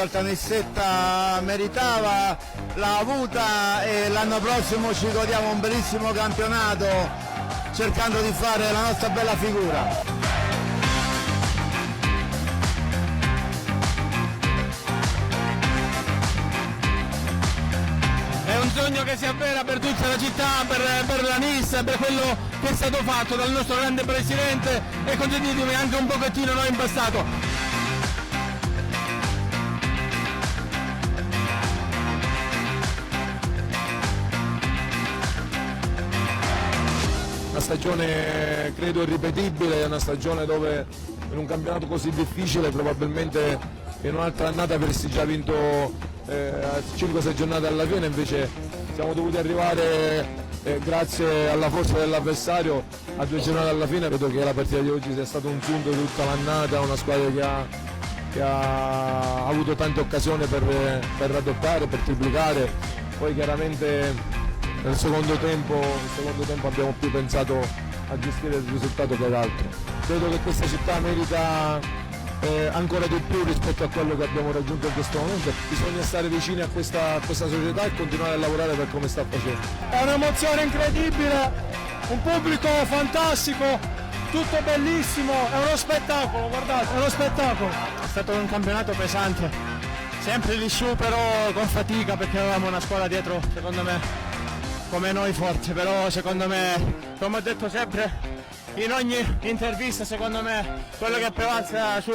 Caltanissetta meritava, l'ha avuta e l'anno prossimo ci godiamo un bellissimo campionato cercando di fare la nostra bella figura. È un sogno che si avvera per tutta la città, per la NIS, per quello che è stato fatto dal nostro grande presidente e consentitemi anche un pochettino noi in passato. Una stagione credo irripetibile, è una stagione dove in un campionato così difficile probabilmente in un'altra annata avresti già vinto 5-6 giornate alla fine, invece siamo dovuti arrivare grazie alla forza dell'avversario a 2 giornate alla fine. Credo che la partita di oggi sia stato un sunto di tutta l'annata, una squadra che ha avuto tante occasioni per raddoppiare, per triplicare, poi chiaramente nel secondo tempo abbiamo più pensato a gestire il risultato che ad altro. Credo che questa città merita ancora di più rispetto a quello che abbiamo raggiunto in questo momento. Bisogna stare vicini a questa società e continuare a lavorare per come sta facendo. È un'emozione incredibile, un pubblico fantastico, tutto bellissimo, è uno spettacolo, guardate, è uno spettacolo. È stato un campionato pesante, sempre lì su però con fatica perché avevamo una squadra dietro, secondo me, come noi forte, però secondo me, come ho detto sempre in ogni intervista, secondo me quello che prevalsa su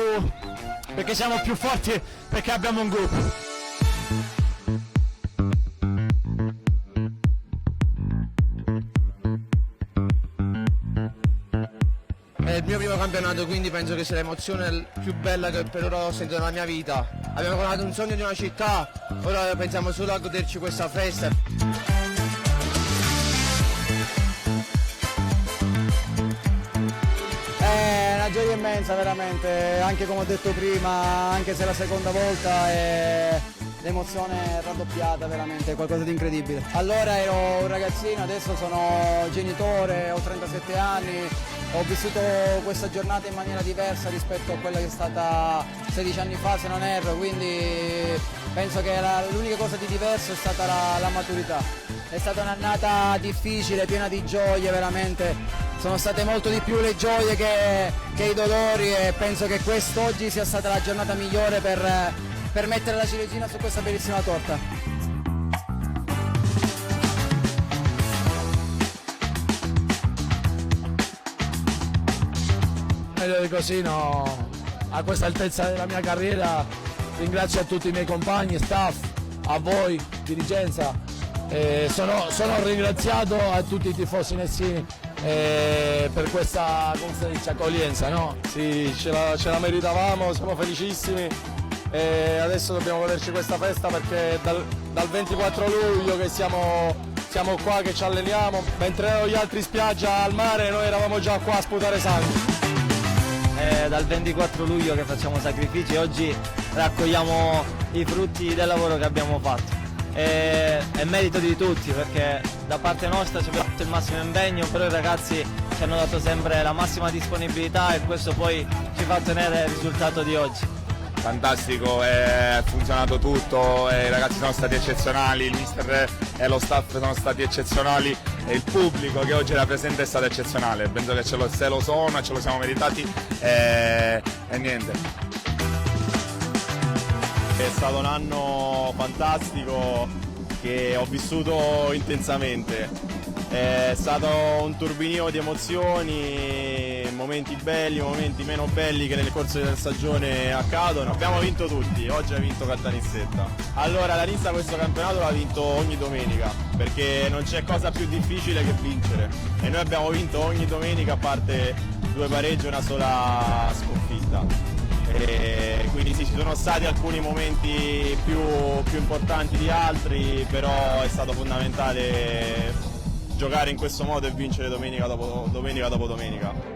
perché siamo più forti, perché abbiamo un gruppo. È il mio primo campionato, quindi penso che sia l'emozione più bella che per ora ho sentito nella mia vita. Abbiamo coronato un sogno di una città, ora pensiamo solo a goderci questa festa. Una gioia immensa veramente, anche come ho detto prima, anche se è la seconda volta l'emozione è raddoppiata veramente, è qualcosa di incredibile. Allora ero un ragazzino, adesso sono genitore, ho 37 anni, ho vissuto questa giornata in maniera diversa rispetto a quella che è stata 16 anni fa se non erro, quindi penso che l'unica cosa di diverso è stata la maturità. È stata un'annata difficile, piena di gioie veramente. Sono state molto di più le gioie che i dolori e penso che quest'oggi sia stata la giornata migliore per mettere la ciliegina su questa bellissima torta. Meglio di così no, a questa altezza della mia carriera ringrazio a tutti i miei compagni, staff, a voi, dirigenza. Sono ringraziato a tutti i tifosi nessini per questa accoglienza, no? Sì, ce la meritavamo, siamo felicissimi e adesso dobbiamo goderci questa festa perché dal 24 luglio che siamo qua, che ci alleniamo, mentre gli altri spiaggia al mare, noi eravamo già qua a sputare sangue. È dal 24 luglio che facciamo sacrifici e oggi raccogliamo i frutti del lavoro che abbiamo fatto. È merito di tutti perché da parte nostra ci abbiamo fatto il massimo impegno, però i ragazzi ci hanno dato sempre la massima disponibilità e questo poi ci fa ottenere il risultato di oggi. Fantastico, è funzionato tutto, i ragazzi sono stati eccezionali, il mister e lo staff sono stati eccezionali e il pubblico che oggi era presente è stato eccezionale, penso che se lo sono e ce lo siamo meritati e niente. È stato un anno fantastico che ho vissuto intensamente, è stato un turbinio di emozioni, momenti belli, momenti meno belli che nel corso della stagione accadono. Abbiamo vinto tutti, oggi ha vinto Caltanissetta. Allora la NIS questo campionato l'ha vinto ogni domenica, perché non c'è cosa più difficile che vincere e noi abbiamo vinto ogni domenica a parte 2 pareggi e una sola sconfitta. E quindi sì, ci sono stati alcuni momenti più importanti di altri, però è stato fondamentale giocare in questo modo e vincere domenica dopo domenica.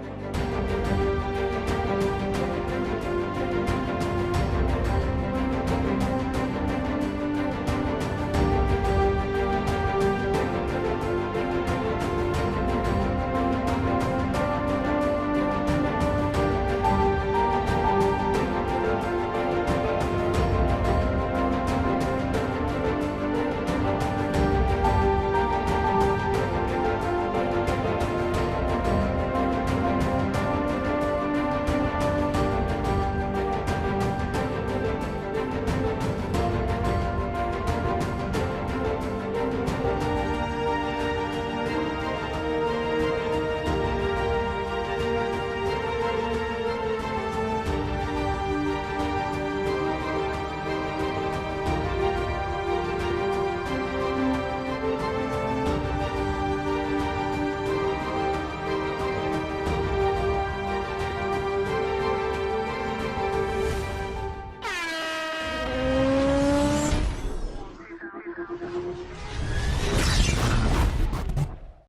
Grazie.